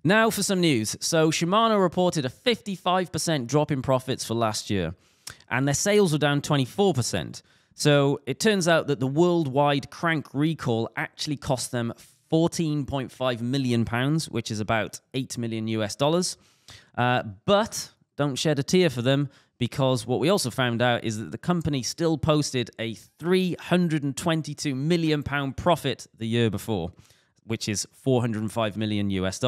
Now for some news. So Shimano reported a 55% drop in profits for last year, and their sales were down 24%. So it turns out that the worldwide crank recall actually cost them £14.5 million, which is about $8 million US. But don't shed a tear for them, because what we also found out is that the company still posted a £322 million profit the year before, which is $405 million US.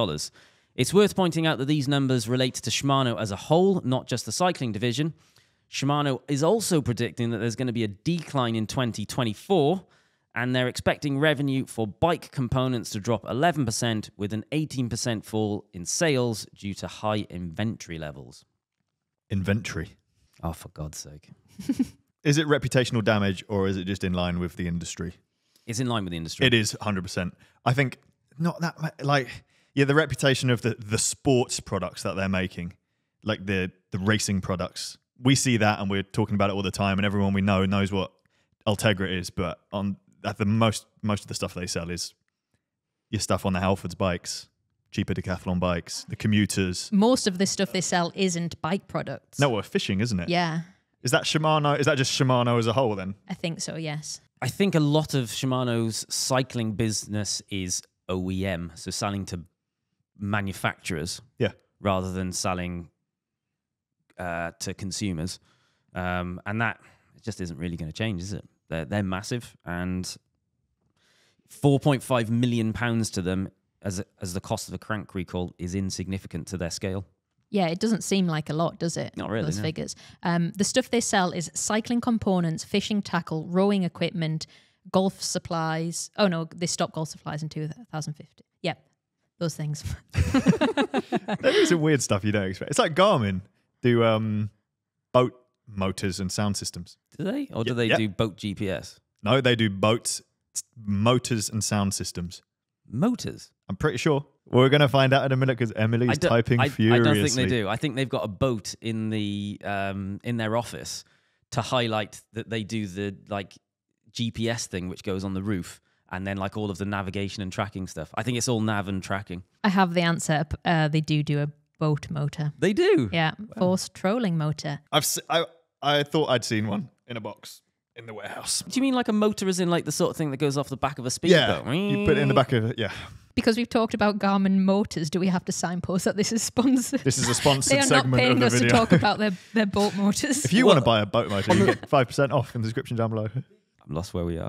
It's worth pointing out that these numbers relate to Shimano as a whole, not just the cycling division. Shimano is also predicting that there's going to be a decline in 2024, and they're expecting revenue for bike components to drop 11%, with an 18% fall in sales due to high inventory levels. Inventory? Oh, for God's sake. Is it reputational damage, or is it just in line with the industry? It's in line with the industry. It is 100%. I think not that like, yeah, the reputation of the sports products that they're making, like the racing products. We see that and we're talking about it all the time, and everyone we know knows what Ultegra is, but at the most of the stuff they sell is your stuff on the Halfords bikes, cheaper decathlon bikes, the commuters. Most of the stuff they sell isn't bike products. No, well, fishing, isn't it? Yeah. Is that Shimano? Is that just Shimano as a whole then? I think so, yes. I think a lot of Shimano's cycling business is OEM, so selling to manufacturers, yeah, rather than selling to consumers, and that just isn't really going to change, is it? They're massive, and £4.5 million to them as the cost of a crank recall is insignificant to their scale. Yeah, it doesn't seem like a lot, does it? Not really, those no. figures. The stuff they sell is cycling components, fishing tackle, rowing equipment, golf supplies. Oh no, they stopped golf supplies in 2050. Yep, those things. There is some weird stuff you don't expect. It's like Garmin do boat motors and sound systems. Do they? Or do they do boat GPS? No, they do boats, motors and sound systems. Motors? I'm pretty sure. We're going to find out in a minute because Emily is typing furiously. I don't think they do. I think they've got a boat in the in their office to highlight that they do the like GPS thing which goes on the roof, and then like all of the navigation and tracking stuff. I think it's all nav and tracking. I have the answer. They do a boat motor. They do? Yeah, forced trolling motor. I thought I'd seen one in a box in the warehouse. Do you mean like a motor as in like the sort of thing that goes off the back of a speedboat? Yeah, you put it in the back of it, yeah. Because we've talked about Garmin motors, do we have to signpost that this is sponsored? This is a sponsored they are segment not paying of the us video. to talk about their boat motors. If you want to buy a boat motor, you get 5% off in the description down below. I'm lost where we are.